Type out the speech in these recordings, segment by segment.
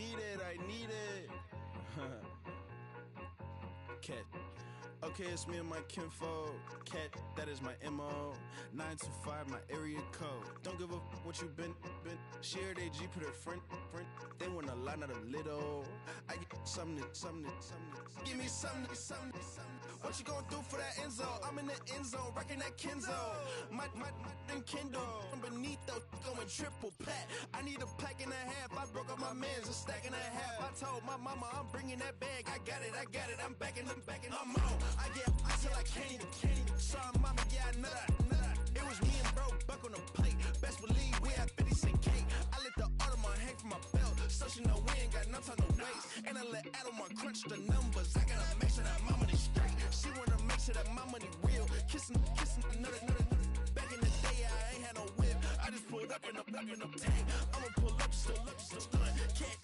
need it. Cat. Okay, it's me and my kinfolk. Cat, that is my MO. 925, my area code. Don't give a what you been. Shared AG, put her friend. They want a lot, not a little. I get something. Give me something. What you gonna do for that Enzo? I'm in the end zone, rocking that Kenzo. My Kindle from beneath though, going triple pack. I need a pack and a half. I broke up my mans, a stack and a half. I told my mama I'm bringing that bag. I got it. I'm backing, I'm on. I get till I can't even. Sorry, mama, yeah, I know that. It was me and bro, buck on the plate. Best believe we had 50 cent cake. I let the Audemars hang from my belt, so she know we ain't got no time to waste. And I let Audemars crunch the numbers. I gotta make sure that my money straight. She wanna make sure that my money real. Kissing another. Back in the day, I ain't had no whip. I just pulled up in the tank. I'ma pull up, just stun. Can't,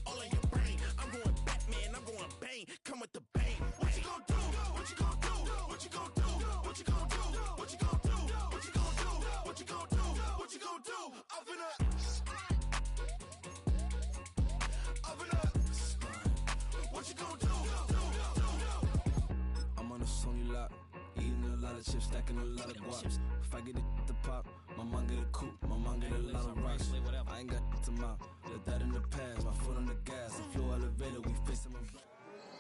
all in your brain. I'm going Batman, I'm going bang. Come with the bang. What you gonna do? What you gonna do? What you gonna do? What you gonna do? What you gonna do? What you gonna do? What you gonna do? What you gonna do? Up in up. What you gonna do? I'm on a Sony lot, eating a lot of chips, stacking a lot of guaps. If I get it to pop, my mom get a coupe, my mom get a lot of rocks. I ain't got to mouth, let that in the past. My foot on the gas, the floor elevator, we facing my back.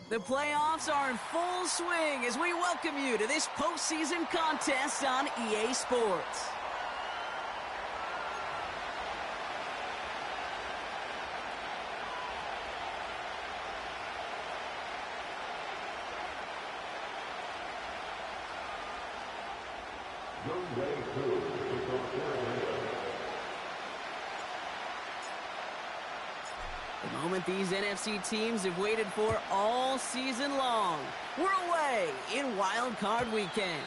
The playoffs are in full swing as we welcome you to this postseason contest on EA Sports. The moment these NFC teams have waited for all season long. We're away in Wild Card Weekend.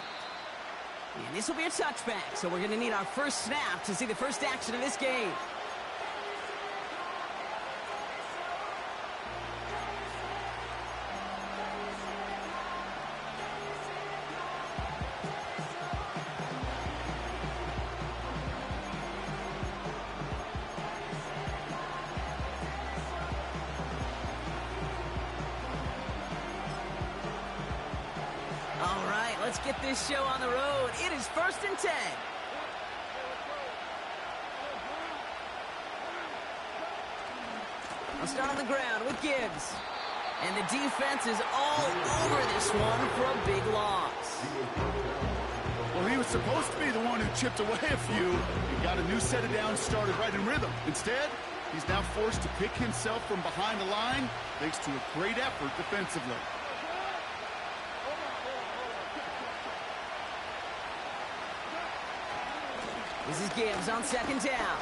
And this will be a touchback, so we're going to need our first snap to see the first action of this game. Let's get this show on the road. It is 1st and 10. I'll start on the ground with Gibbs. And the defense is all over this one for a big loss. Well, he was supposed to be the one who chipped away a few and got a new set of downs started right in rhythm. Instead, he's now forced to pick himself from behind the line thanks to a great effort defensively. This is Gibbs on 2nd down.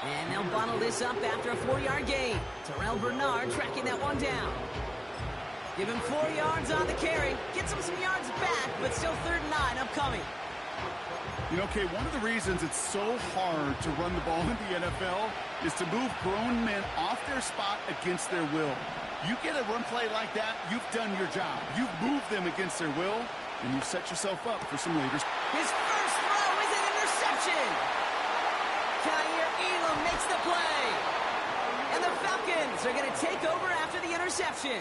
And they'll bundle this up after a 4-yard gain. Terrell Bernard tracking that one down. Give him 4 yards on the carry. Gets him some yards back, but still 3rd and 9 upcoming. You know, Kay, one of the reasons it's so hard to run the ball in the NFL is to move grown men off their spot against their will. You get a run play like that, you've done your job. You've moved them against their will, and you've set yourself up for some later. His first throw is an interception. Kaiir Elam makes the play. And the Falcons are going to take over after the interception.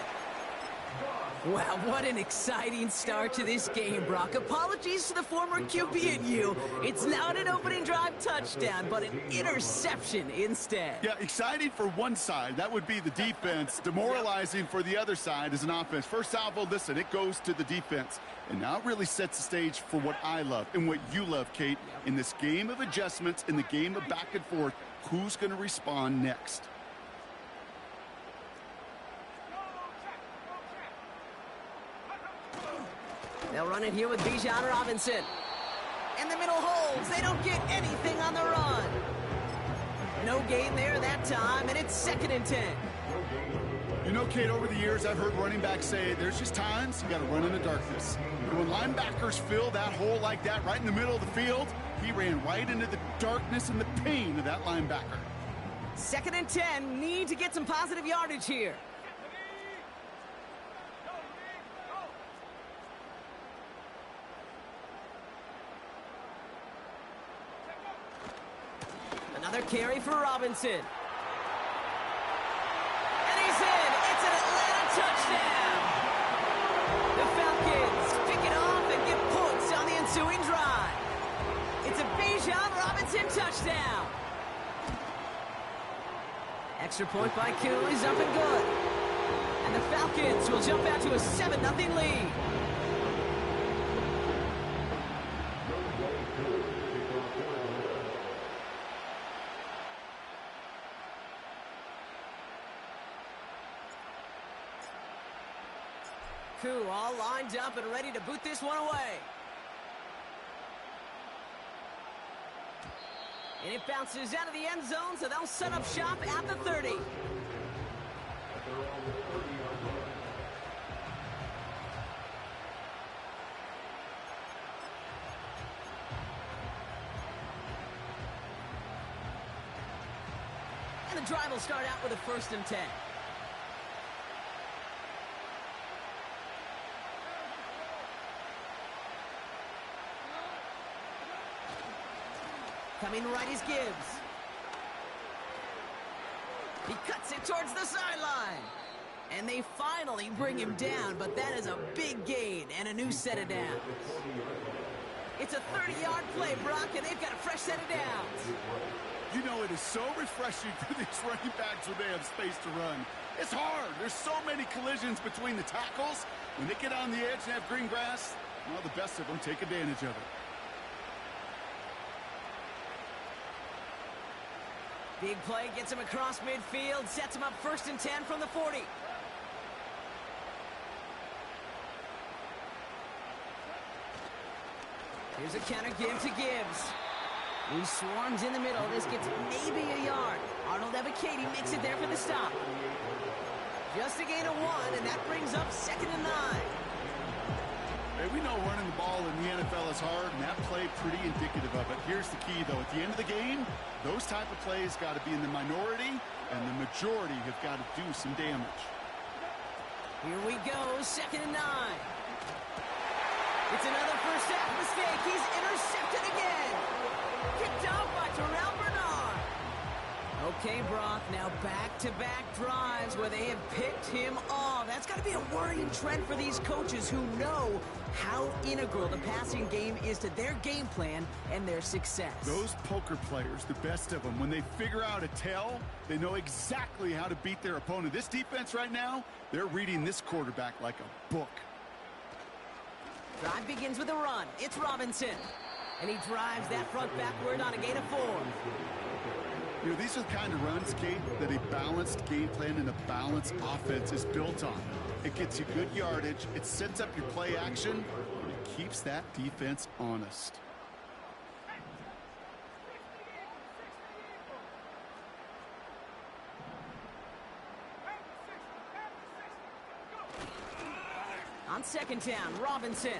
Wow, what an exciting start to this game, Brock. Apologies to the former QB and you. It's not an opening drive touchdown, but an interception instead. Yeah, exciting for one side. That would be the defense. Demoralizing for the other side as an offense. First salvo, listen, it goes to the defense. And now it really sets the stage for what I love and what you love, Kate. In this game of adjustments, in the game of back and forth, who's going to respond next? They'll run it here with Bijan Robinson. And the middle holds. They don't get anything on the run. No gain there that time, and it's 2nd and 10. You know, Kate, over the years, I've heard running backs say there's just times you got to run in the darkness. But when linebackers fill that hole like that right in the middle of the field, he ran right into the darkness and the pain of that linebacker. 2nd and 10. Need to get some positive yardage here. Another carry for Robinson. extra point by Koo is up and good. And the Falcons will jump out to a 7-0 lead. Koo all lined up and ready to boot this one away. And it bounces out of the end zone, so they'll set up shop at the 30. And the drive will start out with a 1st and 10. Coming right is Gibbs. He cuts it towards the sideline. And they finally bring him down, but that is a big gain and a new set of downs. It's a 30-yard play, Brock, and they've got a fresh set of downs. You know, it is so refreshing for these running backs when they have space to run. It's hard. There's so many collisions between the tackles. When they get on the edge and have green grass, well, the best of them take advantage of it. Big play gets him across midfield, sets him up 1st and 10 from the 40. Here's a counter give to Gibbs, who swarms in the middle. This gets maybe a yard. Arnold Ebiketie makes it there for the stop. Just a gain of 1, and that brings up 2nd and 9. Hey, we know running the ball in the NFL is hard, and that play pretty indicative of it. Here's the key, though. At the end of the game, those type of plays got to be in the minority, and the majority have got to do some damage. Here we go, 2nd and 9. It's another first half mistake. He's intercepted again. Picked off by Terrell Bernard. Okay, Brock, now back-to-back drives where they have picked him off. That's got to be a worrying trend for these coaches who know how integral the passing game is to their game plan and their success. Those poker players, the best of them, when they figure out a tell, they know exactly how to beat their opponent. This defense right now, they're reading this quarterback like a book. Drive begins with a run. It's Robinson. And he drives that front backward on a gain of 4. You know, these are the kind of runs, Kate, that a balanced game plan and a balanced offense is built on. It gets you good yardage, it sets up your play action, and it keeps that defense honest. On 2nd down, Robinson.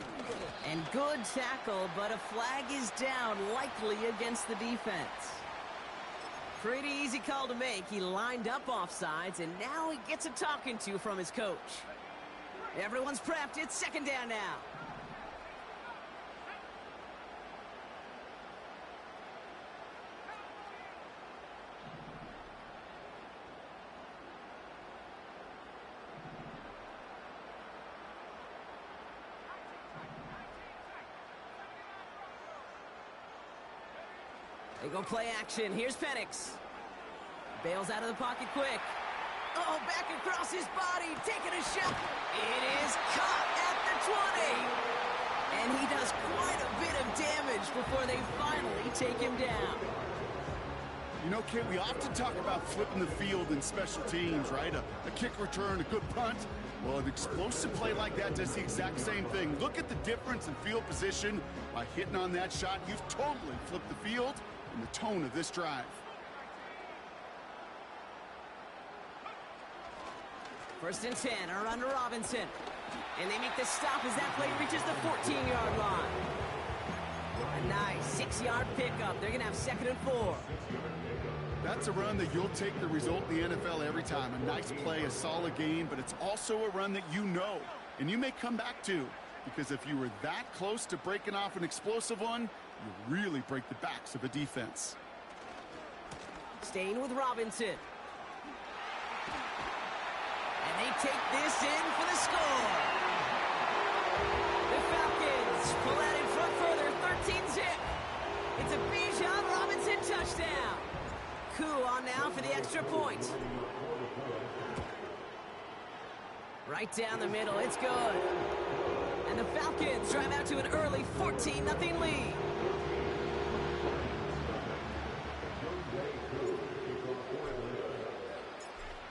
And good tackle, but a flag is down, likely against the defense. Pretty easy call to make. He lined up offsides, and now he gets a talking to from his coach. Everyone's prepped. It's 2nd down now. They go play action. Here's Penix. Bails out of the pocket quick. Oh, back across his body. Taking a shot. It is caught at the 20. And he does quite a bit of damage before they finally take him down. You know, Kate, we often talk about flipping the field in special teams, right? A kick return, a good punt. Well, an explosive play like that does the exact same thing. Look at the difference in field position. By hitting on that shot, you've totally flipped the field and the tone of this drive. First and 10, a run to Robinson. And they make the stop as that play reaches the 14-yard line. A nice 6-yard pickup. They're going to have 2nd and 4. That's a run that you'll take the result in the NFL every time. A nice play, a solid game, but it's also a run that you know, and you may come back to, because if you were that close to breaking off an explosive one, you really break the backs of a defense. Staying with Robinson. And they take this in for the score. The Falcons pull out in front further, 13-zip. It's a Bijan Robinson touchdown. Koo on now for the extra point. Right down the middle, it's good. And the Falcons drive out to an early 14-0 lead.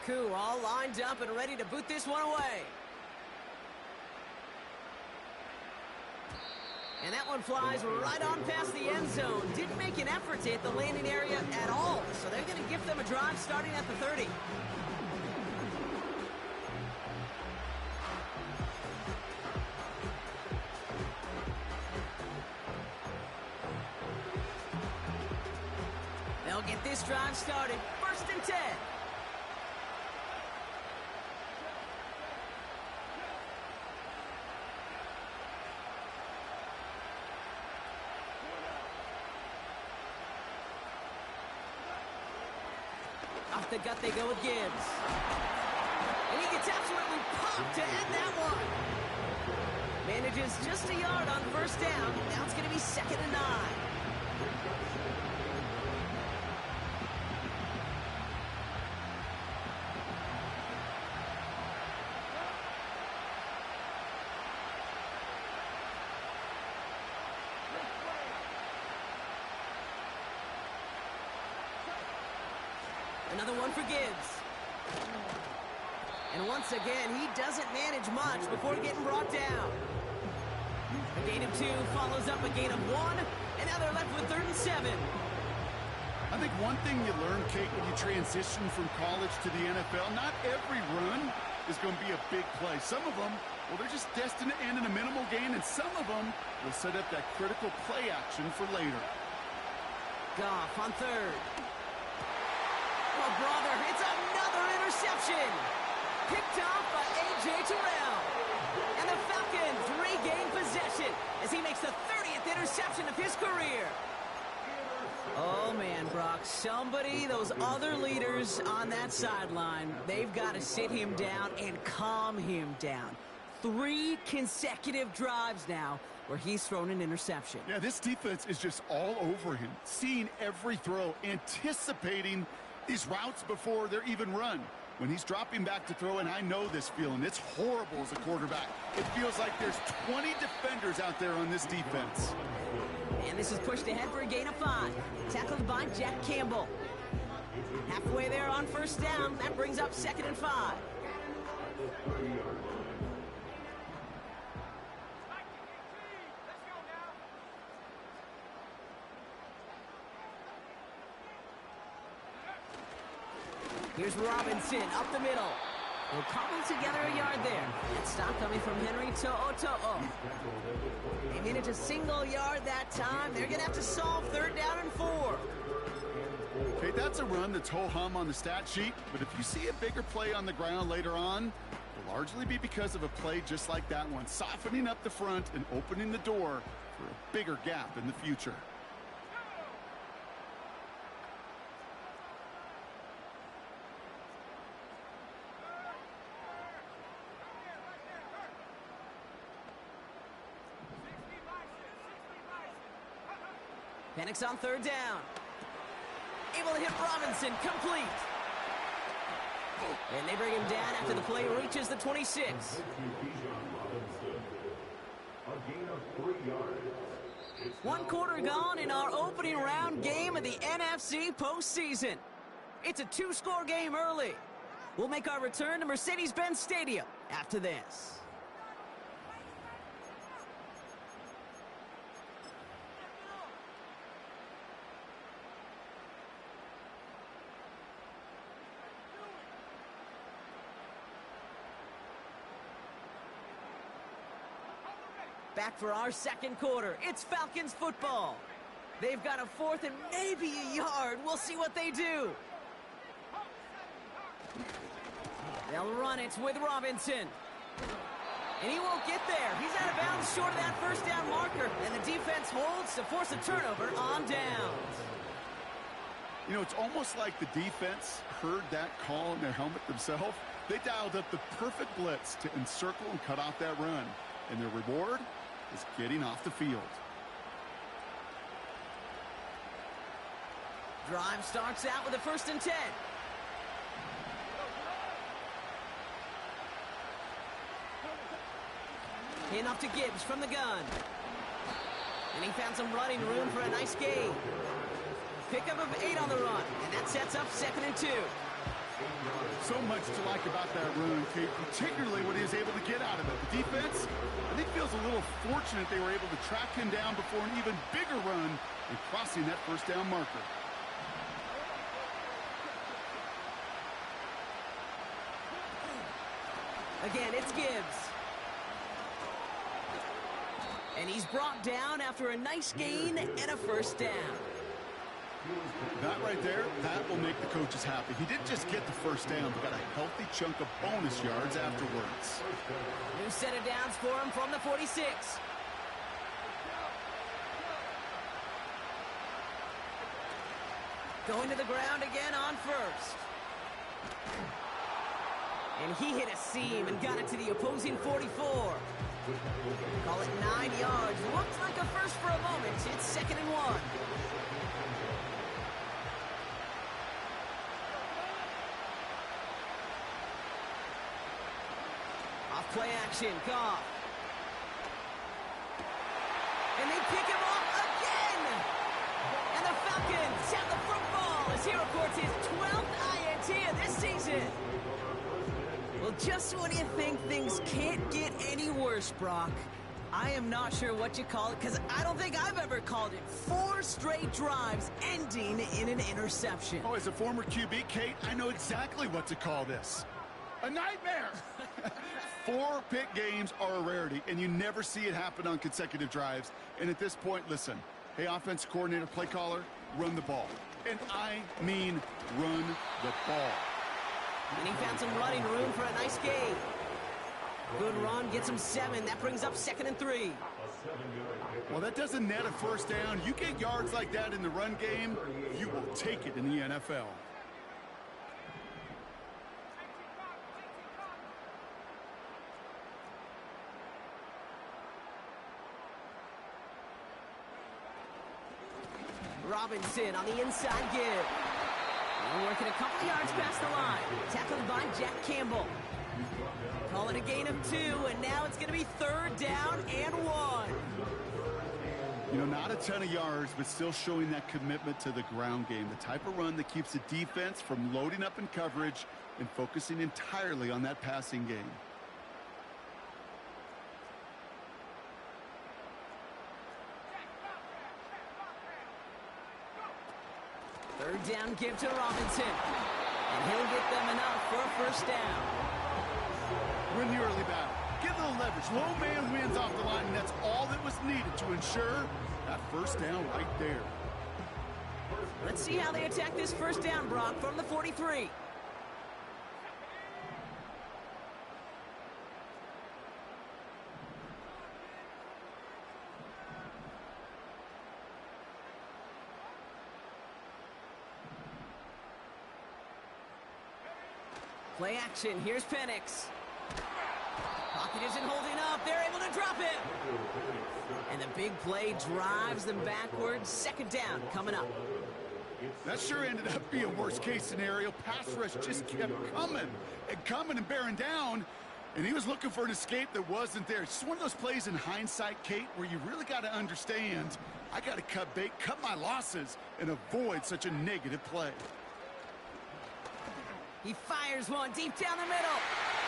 Koo all lined up and ready to boot this one away. And that one flies right on past the end zone. Didn't make an effort to hit the landing area at all. So they're going to give them a drive starting at the 30. They'll get this drive started. 1st and 10. Off the gut they go with Gibbs. And he gets absolutely popped to end that one. Manages just a yard on 1st down. Now it's going to be 2nd and 9. Another one for Gibbs. And once again, he doesn't manage much before getting brought down. A gain of 2 follows up a gain of 1, and now they're left with 3rd and 7. I think one thing you learn, Kate, when you transition from college to the NFL, not every run is going to be a big play. Some of them, well, they're just destined to end in a minimal gain, and some of them will set up that critical play action for later. Goff on 3rd. Oh, brother, it's another interception. Picked off by A.J. Terrell. And the Falcons regain possession as he makes the 30th interception of his career. Oh, man, Brock, those other leaders on that sideline, they've got to sit him down and calm him down. 3 consecutive drives now where he's thrown an interception. Yeah, this defense is just all over him, seeing every throw, anticipating these routes before they're even run. When he's dropping back to throw, and I know this feeling, it's horrible as a quarterback. It feels like there's 20 defenders out there on this defense. And this is pushed ahead for a gain of 5. Tackled by Jack Campbell. Halfway there on 1st down. That brings up 2nd and 5. Here's Robinson up the middle. They'll cobble together a yard there. And stop coming from Henry To'o. They managed a single yard that time. They're going to have to solve 3rd down and 4. Okay, that's a run that's ho-hum on the stat sheet, but if you see a bigger play on the ground later on, it'll largely be because of a play just like that one, softening up the front and opening the door for a bigger gap in the future. Penix on 3rd down. Able to hit Robinson, complete. And they bring him down after the play reaches the 26. One quarter gone in our opening round game of the NFC postseason. It's a 2-score game early. We'll make our return to Mercedes-Benz Stadium after this. Back for our 2nd quarter. It's Falcons football. They've got a 4th and maybe a yard. We'll see what they do. They'll run it with Robinson. And he won't get there. He's out of bounds short of that 1st down marker. And the defense holds to force a turnover on downs. You know, it's almost like the defense heard that call in their helmet themselves. They dialed up the perfect blitz to encircle and cut off that run. And their reward is getting off the field. Drive starts out with a 1st and 10. In off to Gibbs from the gun. And he found some running room for a nice gain. Pickup of 8 on the run, and that sets up 2nd and 2. So much to like about that run, Kate, particularly what he was able to get out of it. The defense, I think, feels a little fortunate they were able to track him down before an even bigger run and crossing that 1st down marker. Again, it's Gibbs. And he's brought down after a nice gain and a 1st down. That right there, that will make the coaches happy. He didn't just get the 1st down, but got a healthy chunk of bonus yards afterwards. New set of downs for him from the 46. Going to the ground again on 1st. And he hit a seam and got it to the opposing 44. Call it 9 yards. Looked like a first for a moment. It's 2nd and 1. Off play action. Goff. And they pick him off again. And the Falcons have the football as he reports his 12th INT of this season. Well, just when you think things can't get any worse, Brock, I am not sure what you call it, because I don't think I've ever called it 4 straight drives ending in an interception. Oh, as a former QB, Kate, I know exactly what to call this. A nightmare! 4 pick games are a rarity, and you never see it happen on consecutive drives. And at this point, listen, hey, offensive coordinator, play caller, run the ball. And I mean run the ball. And he found some running room for a nice gain. Good run, gets him 7. That brings up 2nd and 3. Well, that doesn't net a 1st down. You get yards like that in the run game, you will take it in the NFL. Robinson on the inside give. And working a couple yards past the line. Tackled by Jack Campbell. Call it a gain of 2, and now it's going to be 3rd down and 1. You know, not a ton of yards, but still showing that commitment to the ground game. The type of run that keeps the defense from loading up in coverage and focusing entirely on that passing game. Third down give to Robinson. And he'll get them enough for a 1st down. Win the early battle. Get a little leverage. Low man wins off the line, and that's all that was needed to ensure that 1st down right there. Let's see how they attack this 1st down, Brock, from the 43. Play action. Here's Penix. Pocket isn't holding up. They're able to drop it. And the big play drives them backwards. 2nd down coming up. That sure ended up being worst case scenario. Pass rush just kept coming and bearing down. And he was looking for an escape that wasn't there. It's just one of those plays in hindsight, Kate, where you really got to understand, I got to cut bait, cut my losses, and avoid such a negative play. He fires one deep down the middle.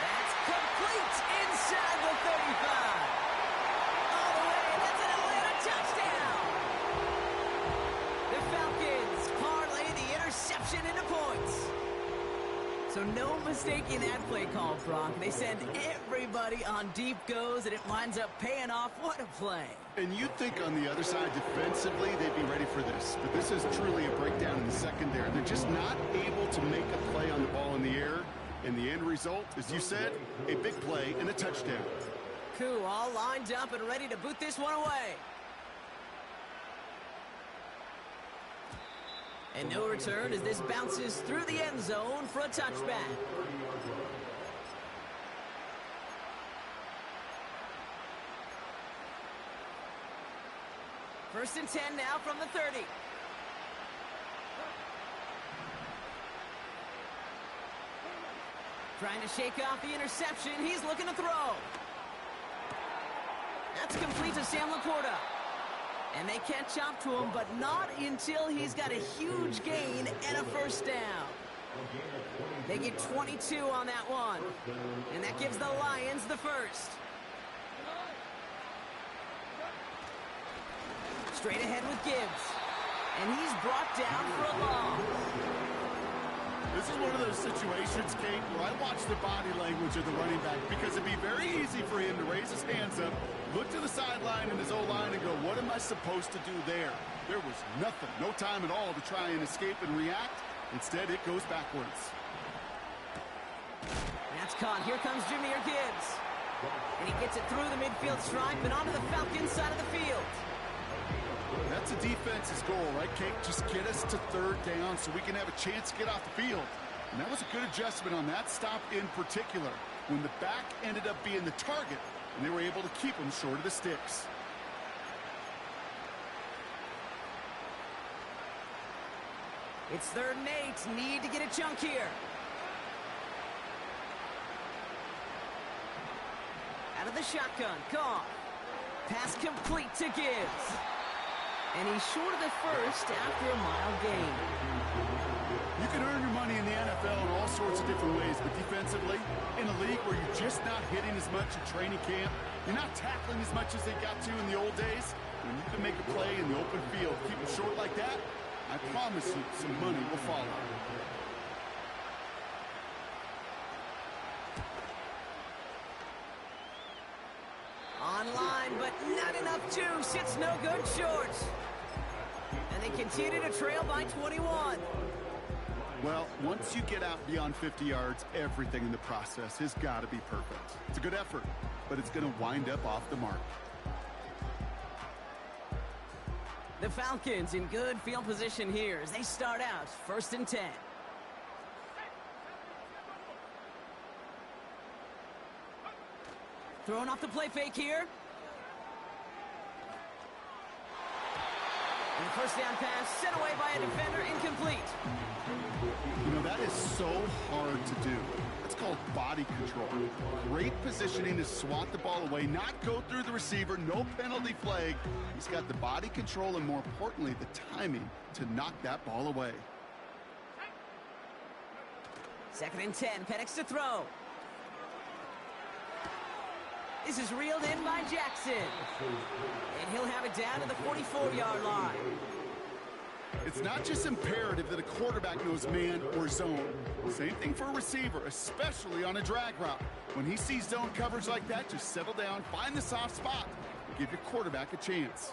That's complete inside the 35. All the way, and that's an Atlanta touchdown. The Falcons parlay the interception into points. So no mistaking that play call, Brock. They send everybody on deep goes, and it winds up paying off. What a play. And you'd think on the other side, defensively, they'd be ready for this. But this is truly a breakdown in the secondary. They're just not able to make a play on the ball in the air. And the end result, as you said, a big play and a touchdown. Cool, all lined up and ready to boot this one away. And no return as this bounces through the end zone for a touchback. First and 10 now from the 30. Trying to shake off the interception. He's looking to throw. That's complete to Sam Laporta. And they catch up to him, but not until he's got a huge gain and a first down. They get 22 on that one. And that gives the Lions the first. Straight ahead with Gibbs. And he's brought down for a loss. This is one of those situations, Kate, where I watch the body language of the running back because it'd be very easy for him to raise his hands up, look to the sideline in his O-line and go, what am I supposed to do there? There was nothing, no time at all to try and escape and react. Instead, it goes backwards. That's caught. Here comes Jahmyr Gibbs. And he gets it through the midfield stripe and onto the Falcons side of the field. That's a defense's goal, right, Kate? Just get us to third down so we can have a chance to get off the field. And that was a good adjustment on that stop in particular, when the back ended up being the target, and they were able to keep him short of the sticks. It's 3rd and 8. Need to get a chunk here. Out of the shotgun. Goff. Pass complete to Gibbs. And he's short of the first after a mile gain. You can earn your money in the NFL in all sorts of different ways, but defensively, in a league where you're just not hitting as much in training camp, you're not tackling as much as they got to in the old days, when you can make a play in the open field, keep it short like that, I promise you some money will follow. Online, but not enough juice. It's no good short. And they continue to trail by 21. Well, once you get out beyond 50 yards, everything in the process has got to be perfect. It's a good effort, but it's going to wind up off the mark. The Falcons in good field position here as they start out 1st and 10. Throwing off the play fake here. And the first down pass sent away by a defender, incomplete. You know, that is so hard to do. It's called body control. Great positioning to swat the ball away, not go through the receiver, no penalty flag. He's got the body control and, more importantly, the timing to knock that ball away. 2nd and 10, Penix to throw. This is reeled in by Jackson. And he'll have it down to the 44-yard line. It's not just imperative that a quarterback knows man or zone. Same thing for a receiver, especially on a drag route. When he sees zone coverage like that, just settle down, find the soft spot, and give your quarterback a chance.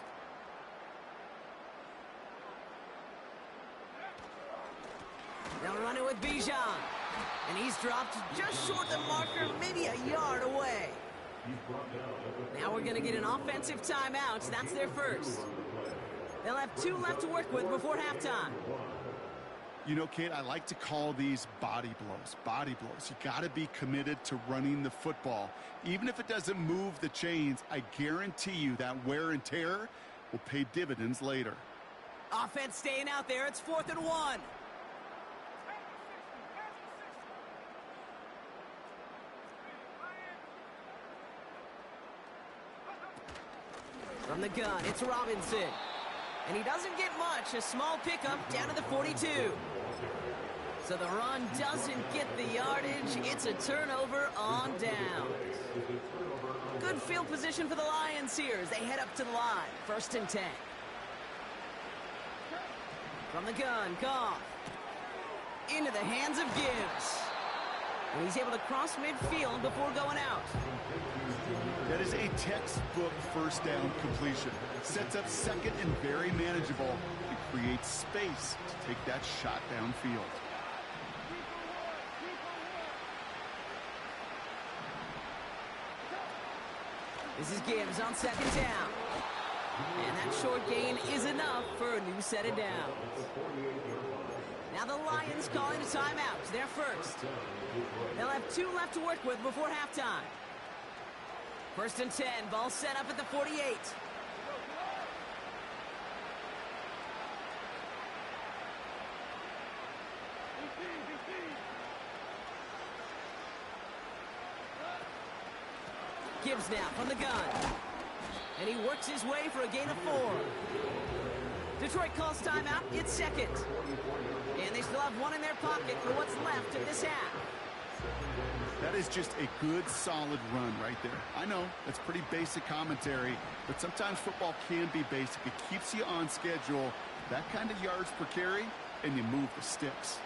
They'll run it with Bijan. And he's dropped just short of the marker, maybe a yard away. Now we're going to get an offensive timeout. That's their first. They'll have 2 left to work with before halftime. You know, Kate, I like to call these body blows. Body blows. You got to be committed to running the football. Even if it doesn't move the chains, I guarantee you that wear and tear will pay dividends later. Offense staying out there. It's 4th and 1. From the gun, it's Robinson. And he doesn't get much. A small pickup down to the 42. So the run doesn't get the yardage. It's a turnover on down. Good field position for the Lions here as they head up to the line. 1st and 10. From the gun, Goff. Into the hands of Gibbs. And he's able to cross midfield before going out. That is a textbook first down completion. Sets up 2nd and very manageable and creates space to take that shot downfield. This is Gibbs on 2nd down. And that short gain is enough for a new set of downs. Now the Lions calling a timeout. They're first. They'll have 2 left to work with before halftime. 1st and 10, ball set up at the 48. Gibbs now from the gun. And he works his way for a gain of 4. Detroit calls timeout. It's second. And they still have one in their pocket for what's left of this half. That is just a good, solid run right there. I know, that's pretty basic commentary, but sometimes football can be basic. It keeps you on schedule, that kind of yards per carry, and you move the sticks.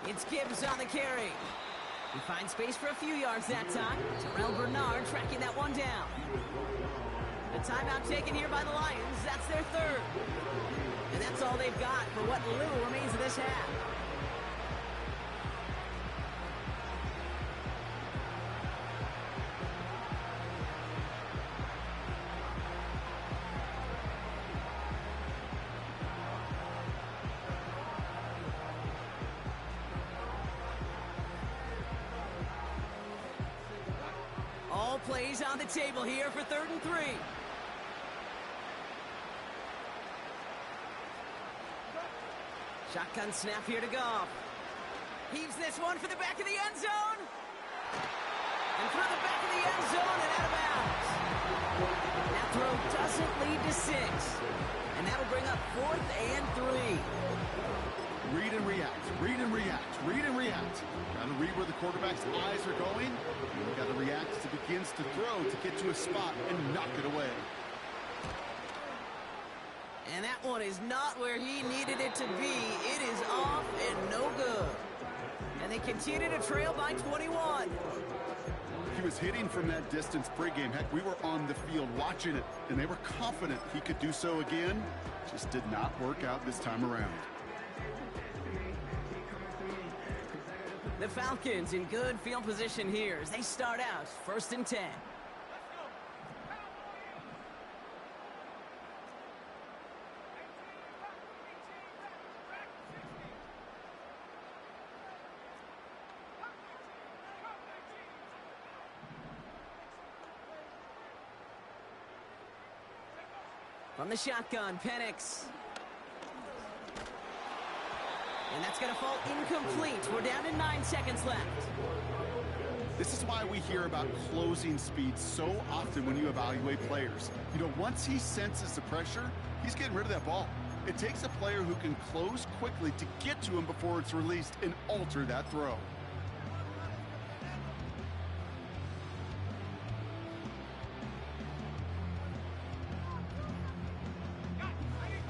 It's Gibbs on the carry. He finds space for a few yards that time. Terrell Bernard tracking that one down. A timeout taken here by the Lions. That's their third. And that's all they've got for what little remains of this half. All plays on the table here for 3rd and 3. Shotgun snap here to Goff. Heaves this one for the back of the end zone. And through the back of the end zone and out of bounds. That throw doesn't lead to 6. And that'll bring up 4th and 3. Read and react, read and react, read and react. Got to read where the quarterback's eyes are going. You got to react as it begins to throw to get to a spot and knock it away. And that one is not where he needed it to be. It is off and no good. And they continue to trail by 21. He was hitting from that distance pregame. Heck, we were on the field watching it, and they were confident he could do so again. Just did not work out this time around. The Falcons in good field position here as they start out 1st and 10. From the shotgun, Penix. And that's going to fall incomplete. We're down to 9 seconds left. This is why we hear about closing speed so often when you evaluate players. You know, once he senses the pressure, he's getting rid of that ball. It takes a player who can close quickly to get to him before it's released and alter that throw.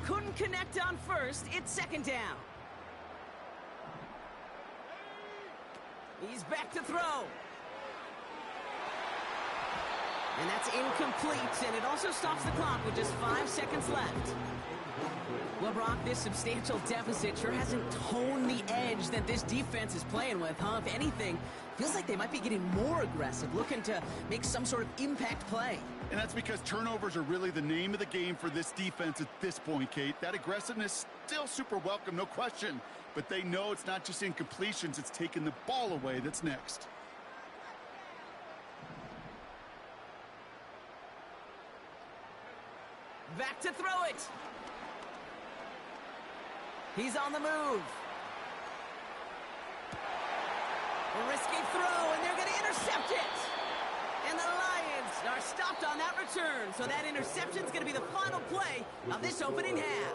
Couldn't connect on first. It's 2nd down. He's back to throw. And that's incomplete, and it also stops the clock with just 5 seconds left. Well, Brock, this substantial deficit sure hasn't toned the edge that this defense is playing with, huh? If anything, feels like they might be getting more aggressive, looking to make some sort of impact play. And that's because turnovers are really the name of the game for this defense at this point, Kate. That aggressiveness still super welcome, no question. But they know it's not just incompletions, it's taking the ball away that's next. Back to throw it. He's on the move. A risky throw, and they're going to intercept it. And the Lions are stopped on that return. So that interception is going to be the final play of this opening half.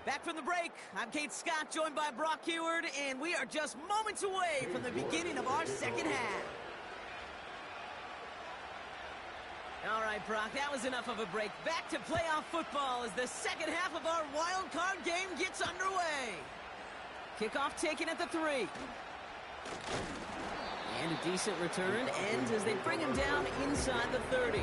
Back from the break, I'm Kate Scott, joined by Brock Heward, and we are just moments away from the beginning of our second half. All right, Brock, that was enough of a break. Back to playoff football as the second half of our wild card game gets underway. Kickoff taken at the 3. And a decent return ends as they bring him down inside the 30.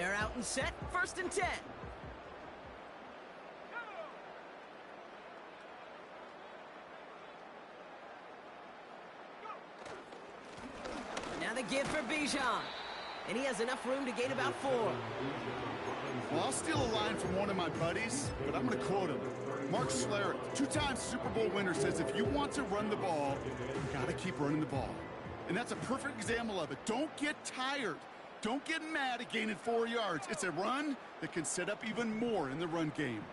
They're out and set, 1st and 10. Now the give for Bijan. And he has enough room to gain about 4. Well, I'll steal a line from one of my buddies, but I'm going to quote him. Mark Schlereth, 2-time Super Bowl winner, says if you want to run the ball, you got to keep running the ball. And that's a perfect example of it. Don't get tired. Don't get mad at gaining 4 yards. It's a run that can set up even more in the run game.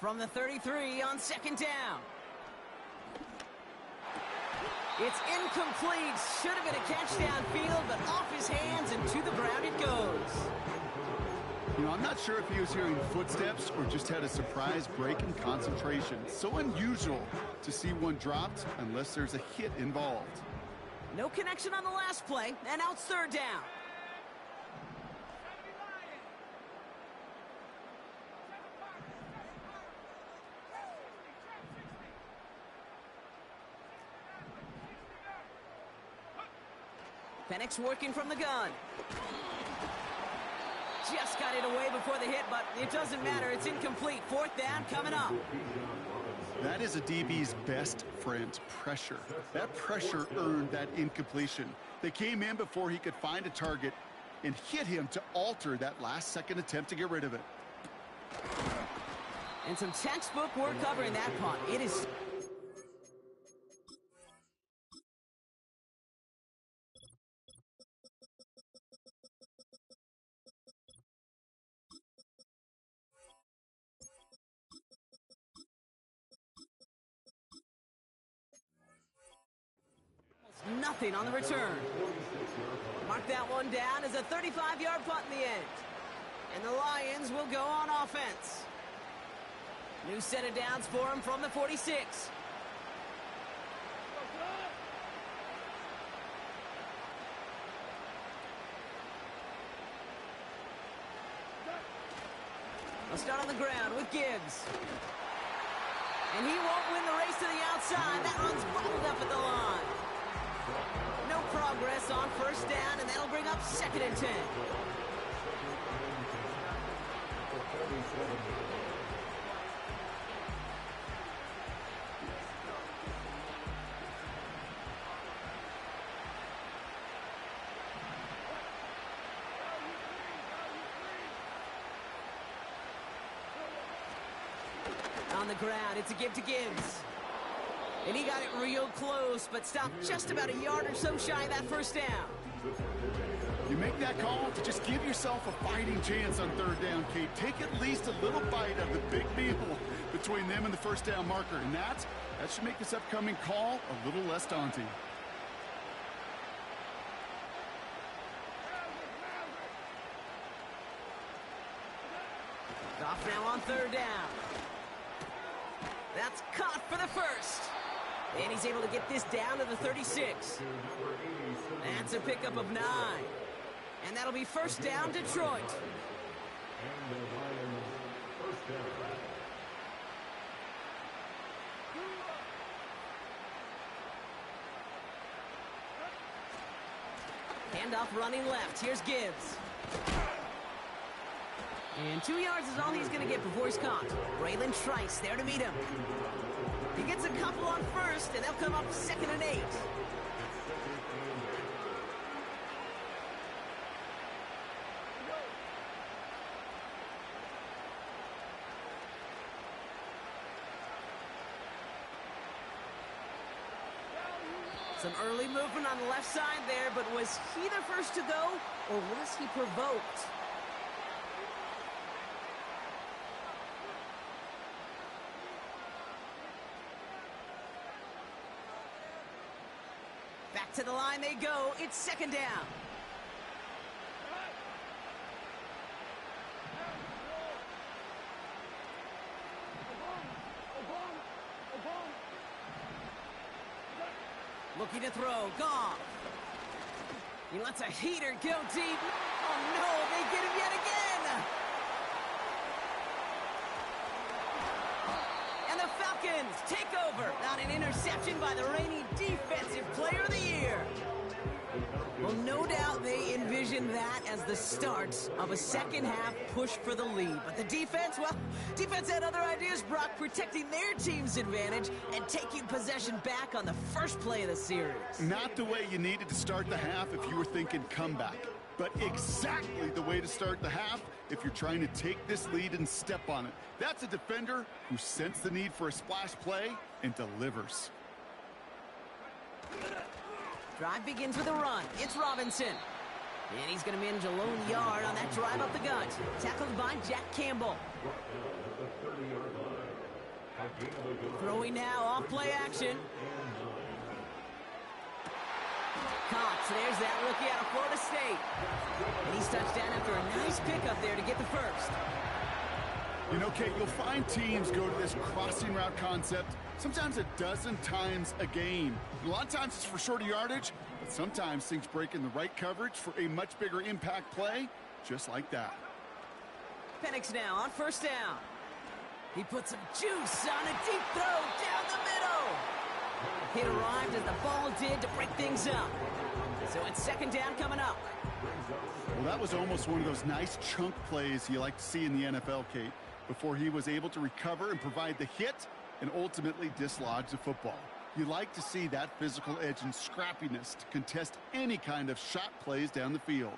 From the 33 on 2nd down. It's incomplete. Should have been a catch downfield, but off his hands and to the ground it goes. You know, I'm not sure if he was hearing footsteps or just had a surprise break in concentration. So unusual to see one dropped unless there's a hit involved. No connection on the last play, and now it's 3rd down. Penix working from the gun. Just got it away before the hit, but it doesn't matter. It's incomplete. 4th down coming up. That is a DB's best friend, pressure. That pressure earned that incompletion. They came in before he could find a target and hit him to alter that last-second attempt to get rid of it. And some textbook work covering that punt. It is... nothing on the return. Mark that one down as a 35-yard punt in the end. And the Lions will go on offense. New set of downs for him from the 46. They'll start on the ground with Gibbs. And he won't win the race to the outside. That one's bobbled up at the line. No progress on 1st down, and that'll bring up 2nd and 10. On the ground, it's a give to Gibbs. And he got it real close, but stopped just about a yard or so shy of that 1st down. You make that call to just give yourself a fighting chance on 3rd down, Kate. Take at least a little bite of the big meal between them and the 1st down marker. And that should make this upcoming call a little less daunting. Off now on 3rd down. That's caught for the 1st. And he's able to get this down to the 36. That's a pickup of 9. And that'll be 1st down, Detroit. Handoff running left. Here's Gibbs. And 2 yards is all he's going to get before he's caught. Braylon Trice there to meet him. He gets a couple on 1st, and they'll come up 2nd and 8. Some early movement on the left side there, but was he the first to go, or was he provoked? Back to the line they go. It's 2nd down. Looking to throw. Goff. He lets a heater go deep. Oh, no. They get him yet again. Falcons take over on an interception by the reigning Defensive Player of the Year. Well, no doubt they envisioned that as the start of a second-half push for the lead. But the defense, well, defense had other ideas, Brock, protecting their team's advantage and taking possession back on the first play of the series. Not the way you needed to start the half if you were thinking comeback, but exactly the way to start the half if you're trying to take this lead and step on it. That's a defender who sensed the need for a splash play and delivers. Drive begins with a run. It's Robinson. And he's going to manage a lone yard on that drive up the gut. Tackled by Jack Campbell. Throwing now, off play action. Caught. There's that rookie out of Florida State. And he's touched down after a nice pickup there to get the first. You know, Kate, you'll find teams go to this crossing route concept sometimes a dozen times a game. A lot of times it's for shorter yardage, but sometimes things break in the right coverage for a much bigger impact play, just like that. Penix now on first down. He put some juice on a deep throw down the middle. It arrived as the ball did to break things up. So it's second down coming up. Well, that was almost one of those nice chunk plays you like to see in the NFL, Kate, before he was able to recover and provide the hit and ultimately dislodge the football. You like to see that physical edge and scrappiness to contest any kind of shot plays down the field.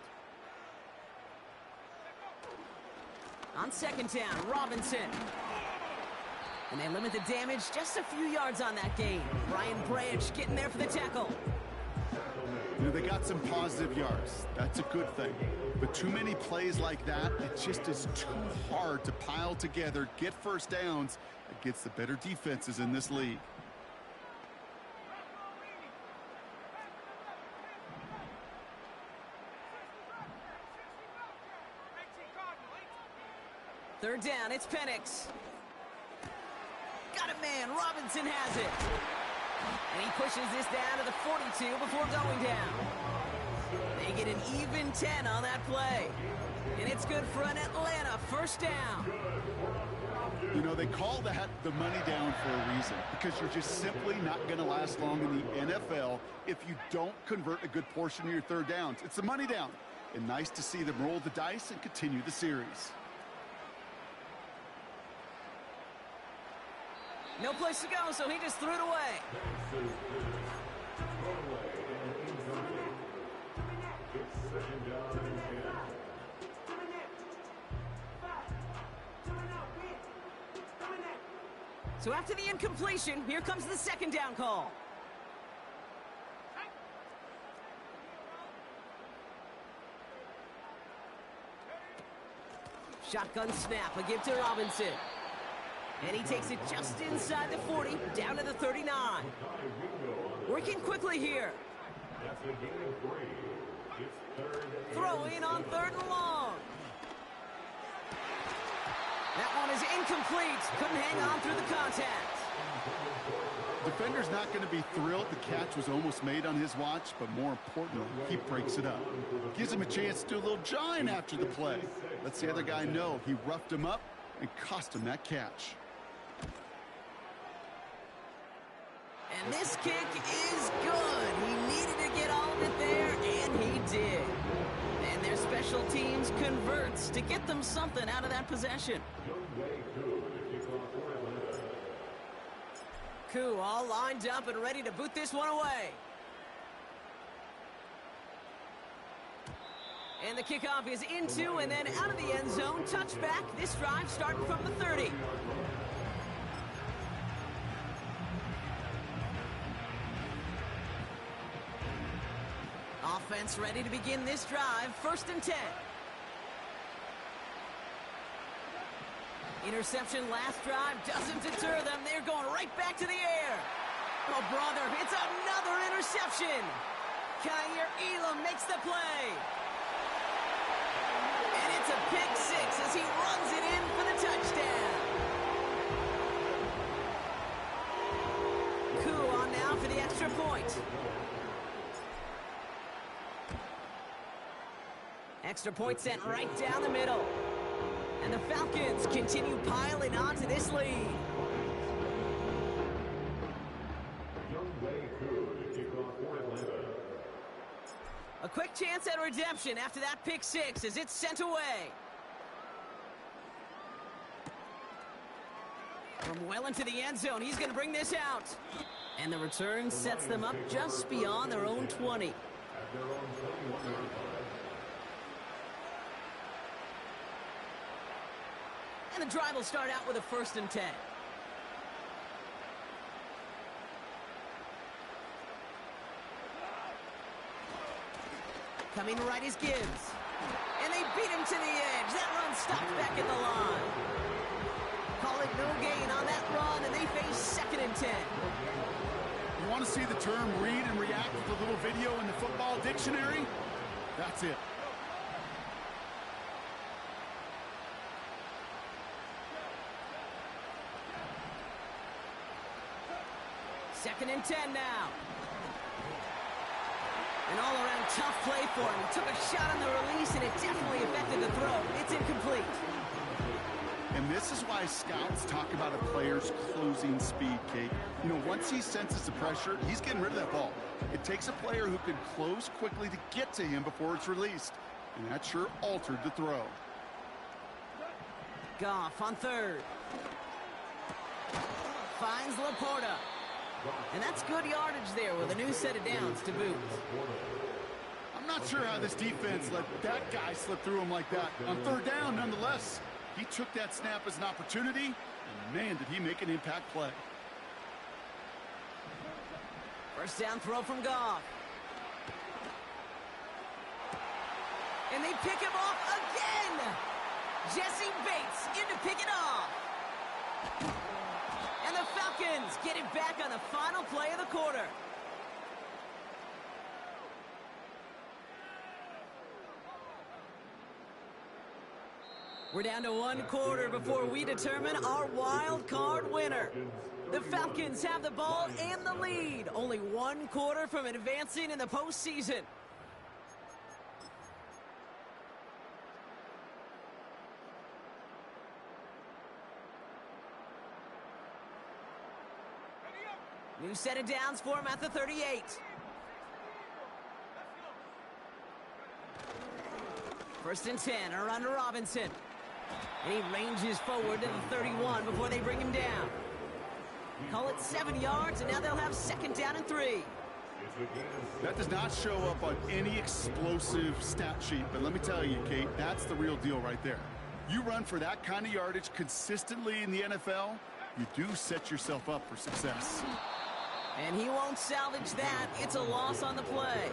On second down, Robinson. And they limit the damage just a few yards on that gain. Ryan Branch getting there for the tackle. You know, they got some positive yards. That's a good thing. But too many plays like that, it just is too hard to pile together, get first downs against the better defenses in this league. Third down, it's Penix. Got it, man. Robinson has it. And he pushes this down to the 42 before going down. They get an even 10 on that play. And it's good for an Atlanta first down. You know, they call that the money down for a reason, because you're just simply not going to last long in the NFL if you don't convert a good portion of your third downs. It's the money down. And nice to see them roll the dice and continue the series. No place to go, so he just threw it away. So after the incompletion, here comes the second down call. Shotgun snap, a give to Robinson. And he takes it just inside the 40, down to the 39. Working quickly here. Throwing on third and long. That one is incomplete. Couldn't hang on through the contact. Defender's not going to be thrilled the catch was almost made on his watch, but more importantly, he breaks it up. Gives him a chance to do a little jawing after the play. Lets the other guy know he roughed him up and cost him that catch. And this kick is good. He needed to get all of it there, and he did. And their special teams converts to get them something out of that possession. Koo all lined up and ready to boot this one away. And the kickoff is into and then out of the end zone. Touchback. This drive starting from the 30. Offense ready to begin this drive. First and 10. Interception last drive doesn't deter them. They're going right back to the air. Oh, brother, it's another interception. Kaiir Elam makes the play. And it's a pick six as he runs it in for the touchdown. Koo on now for the extra point. Extra point sent right down the middle. And the Falcons continue piling on to this lead. quick chance at redemption after that pick six as it's sent away. From well into the end zone, he's going to bring this out. And the return sets them up just beyond their own 20. And the drive will start out with a 1st and 10. Coming right is Gibbs. And they beat him to the edge. That run stopped back at the line. Call it no gain on that run, and they face 2nd and 10. You want to see the term read and react with a little video in the football dictionary? That's it. Second and 10 now. An all-around tough play for him. He took a shot on the release, and it definitely affected the throw. It's incomplete. And this is why scouts talk about a player's closing speed, Kate. You know, once he senses the pressure, he's getting rid of that ball. It takes a player who can close quickly to get to him before it's released. And that sure altered the throw. Goff on 3rd. Finds Laporta. And that's good yardage there with a new set of downs to boot. I'm not sure how this defense let that guy slip through him like that. On 3rd down, nonetheless, he took that snap as an opportunity, and man, did he make an impact play. First down throw from Goff. And they pick him off again. Jesse Bates in to pick it off. And the Falcons get it back on the final play of the quarter. We're down to 1 quarter before we determine our wild card winner. The Falcons have the ball and the lead. Only 1 quarter from advancing in the postseason. New set of downs for him at the 38. First and 10, around to Robinson. And he ranges forward to the 31 before they bring him down. Call it 7 yards, and now they'll have 2nd down and 3. That does not show up on any explosive stat sheet, but let me tell you, Kate, that's the real deal right there. You run for that kind of yardage consistently in the NFL, you do set yourself up for success. And he won't salvage that. It's a loss on the play.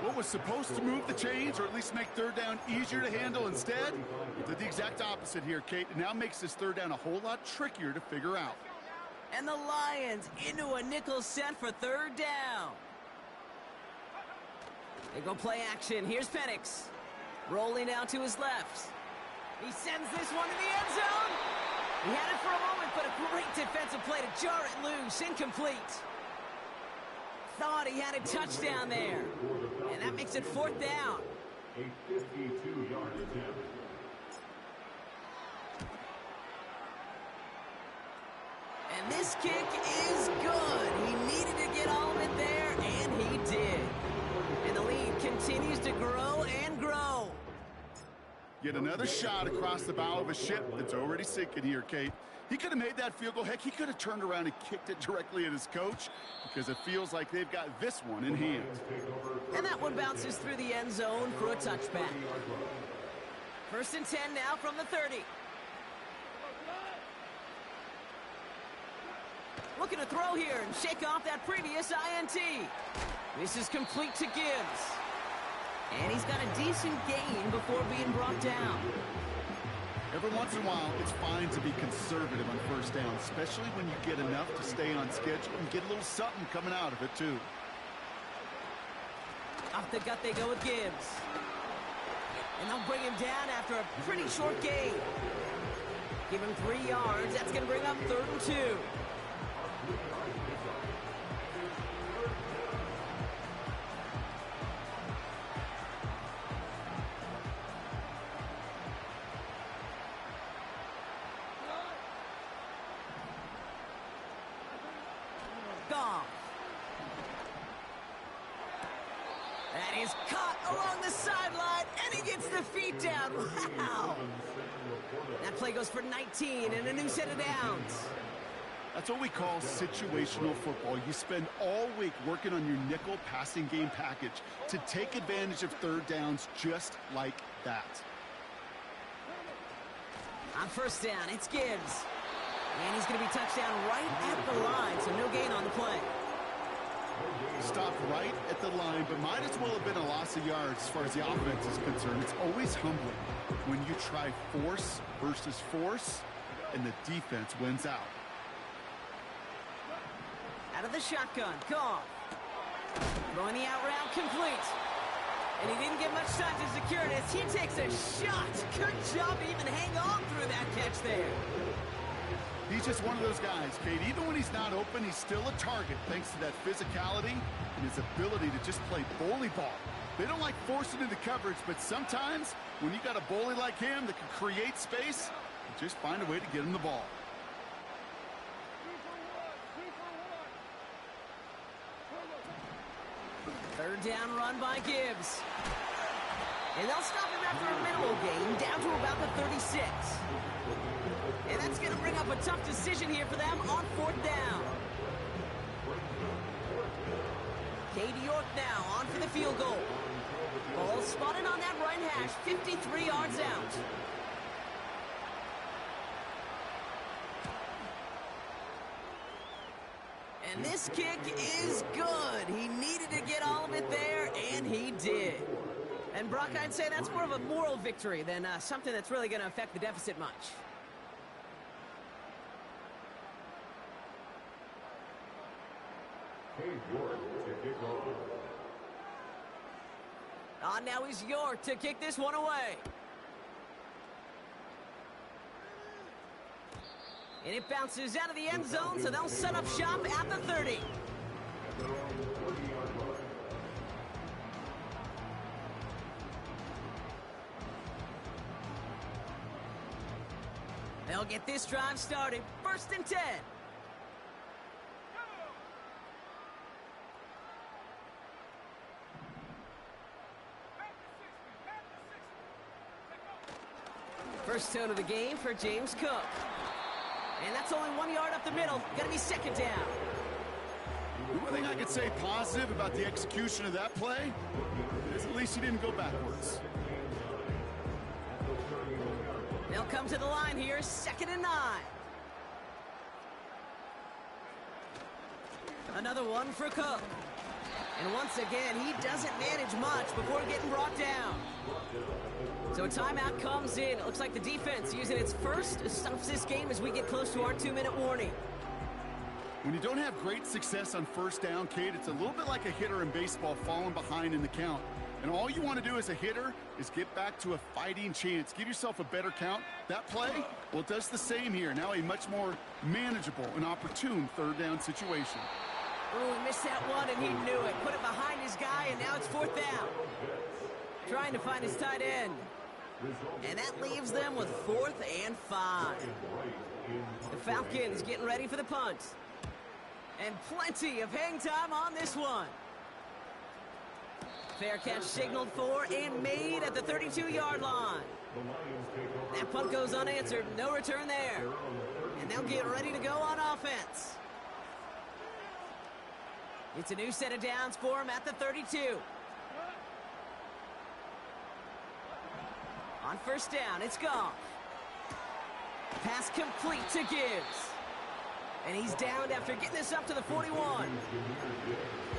What was supposed to move the chains, or at least make 3rd down easier to handle instead, did the exact opposite here, Kate. It now makes this 3rd down a whole lot trickier to figure out. And the Lions into a nickel set for 3rd down. They go play action. Here's Penix. Rolling out to his left. He sends this one to the end zone. He had it for a moment, but a great defensive play to jar it loose. Incomplete. Thought he had a touchdown there. And that makes it 4th down. A 52-yard attempt. And this kick is good. He needed to get all of it there, and he did. And the lead continues to grow and grow. Yet another shot across the bow of a ship that's already sinking here, Kate. He could have made that field goal. Heck, he could have turned around and kicked it directly at his coach because it feels like they've got this one in hand. And that one bounces through the end zone for a touchback. 1st and 10 now from the 30. Looking to throw here and shake off that previous INT. This is complete to Gibbs. And he's got a decent gain before being brought down. Every once in a while, it's fine to be conservative on 1st down, especially when you get enough to stay on schedule and get a little something coming out of it, too. Off the gut they go with Gibbs. And they'll bring him down after a pretty short gain. Give him 3 yards. That's going to bring up 3rd and 2. Goff. That is caught along the sideline, and he gets the feet down. Wow! That play goes for 19 and a new set of downs. That's what we call situational football. You spend all week working on your nickel passing game package to take advantage of third downs just like that. On first down, it's Gibbs. And he's going to be touched down right at the line, so no gain on the play. Stopped right at the line, but might as well have been a loss of yards as far as the offense is concerned. It's always humbling when you try force versus force, and the defense wins out. Out of the shotgun, Goff. Throwing the out route complete. And he didn't get much time to secure it as he takes a shot. Good job to even hang on through that catch there. He's just one of those guys, Kate. Even when he's not open, he's still a target thanks to that physicality and his ability to just play bully ball. They don't like forcing into coverage, but sometimes when you got a bully like him that can create space, you just find a way to get him the ball. Third down run by Gibbs. And they'll stop him after a minimal gain, down to about the 36. And that's going to bring up a tough decision here for them on fourth down. Katie York now on for the field goal. Ball spotted on that right hash, 53 yards out. And this kick is good. He needed to get all of it there, and he did. And Brock, I'd say that's more of a moral victory than something that's really going to affect the deficit much. Now is York to kick this one away. And it bounces out of the end zone, so they'll set up shop at the 30. They'll get this drive started. First and 10. First tone of the game for James Cook. And that's only 1 yard up the middle. Gonna be second down. The one thing I could say positive about the execution of that play is at least he didn't go backwards. They'll come to the line here, 2nd and 9. Another one for Cook. And once again, he doesn't manage much before getting brought down. So a timeout comes in. It looks like the defense using its first stops this game as we get close to our 2-minute warning. When you don't have great success on first down, Kate, it's a little bit like a hitter in baseball falling behind in the count. And all you want to do as a hitter is get back to a fighting chance. Give yourself a better count. That play, well, it does the same here. Now a much more manageable and opportune third down situation. Oh, he missed that one, and he knew it. Put it behind his guy, and now it's 4th down. Trying to find his tight end. And that leaves them with 4th and 5. The Falcons getting ready for the punt. And plenty of hang time on this one. Fair catch signaled for and made at the 32-yard line. That punt goes unanswered. No return there. And they'll get ready to go on offense. It's a new set of downs for him at the 32. On first down, it's Goff. Pass complete to Gibbs. And he's downed after getting this up to the 41.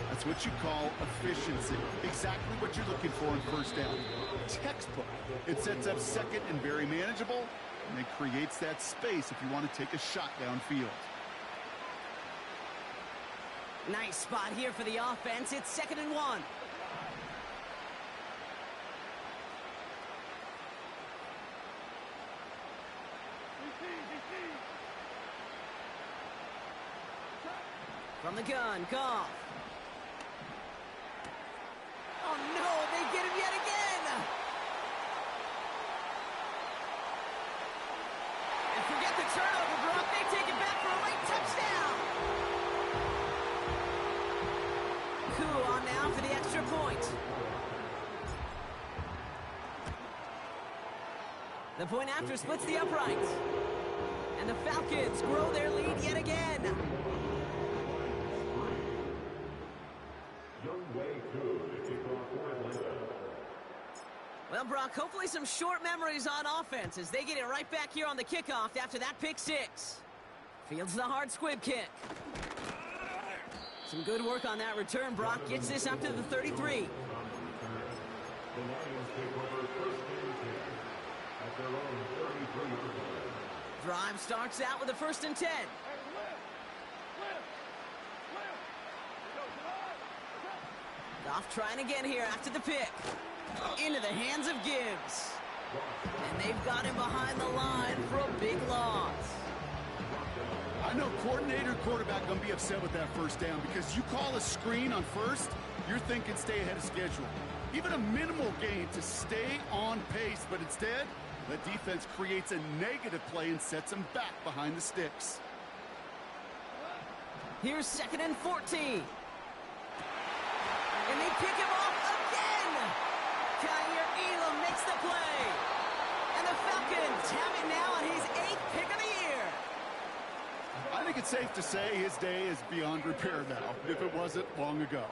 That's what you call efficiency. Exactly what you're looking for in first down. Textbook. It sets up second and very manageable, and it creates that space if you want to take a shot downfield. Nice spot here for the offense. It's 2nd and 1. From the gun, Goff. Oh no, they get him yet again! And forget the turnover, Brock. They take it back for a late touchdown! Koo on now for the extra point. The point after splits the uprights. And the Falcons grow their lead yet again. Well, Brock, hopefully some short memories on offense as they get it right back here on the kickoff after that pick six. Fields the hard squib kick. Some good work on that return. Brock gets this up to the 33. Drive starts out with a 1st and 10. Goff trying again here after the pick. Into the hands of Gibbs. And they've got him behind the line for a big loss. I know coordinator quarterback going to be upset with that 1st down because you call a screen on 1st, you're thinking stay ahead of schedule. Even a minimal gain to stay on pace, but instead, the defense creates a negative play and sets them back behind the sticks. Here's 2nd and 14. And they pick him off again. Elam makes the play. And the Falcons have it now on his 8th pick of the year. I think it's safe to say his day is beyond repair now, if it wasn't long ago.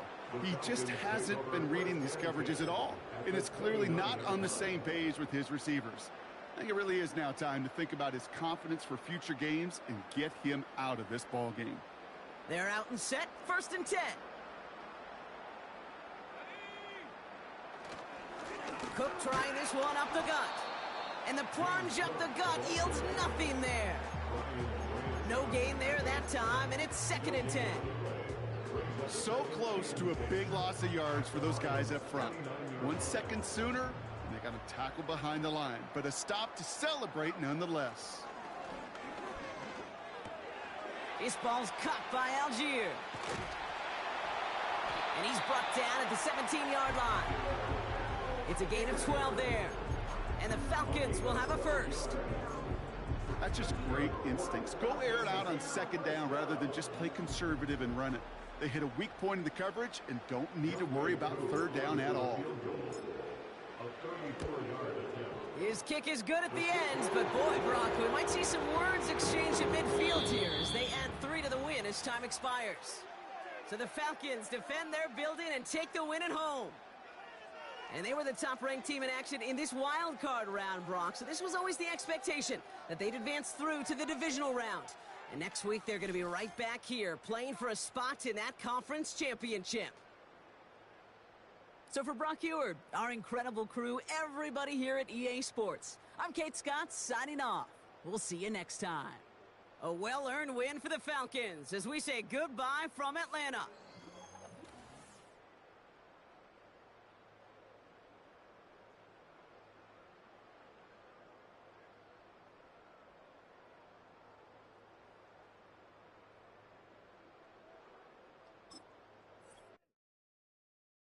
He just hasn't been reading these coverages at all, and it's clearly not on the same page with his receivers. I think it really is now time to think about his confidence for future games and get him out of this ball game. They're out and set, 1st and 10. Cook trying this one up the gut. And the plunge up the gut yields nothing there. No gain there that time, and it's 2nd and 10. So close to a big loss of yards for those guys up front. 1 second sooner, and they got a tackle behind the line, but a stop to celebrate nonetheless. This ball's cut by Algier. And he's brought down at the 17-yard line. It's a gain of 12 there. And the Falcons will have a 1st. That's just great instincts. Go air it out on 2nd down rather than just play conservative and run it. They hit a weak point in the coverage and don't need to worry about 3rd down at all. His kick is good at the end, but boy, Brock, we might see some words exchanged at midfield here as they add 3 to the win as time expires. So the Falcons defend their building and take the win at home. And they were the top-ranked team in action in this wild card round, Brock. So this was always the expectation that they'd advance through to the divisional round. And next week, they're going to be right back here playing for a spot in that conference championship. So for Brock Eward, our incredible crew, everybody here at EA Sports, I'm Kate Scott signing off. We'll see you next time. A well-earned win for the Falcons as we say goodbye from Atlanta.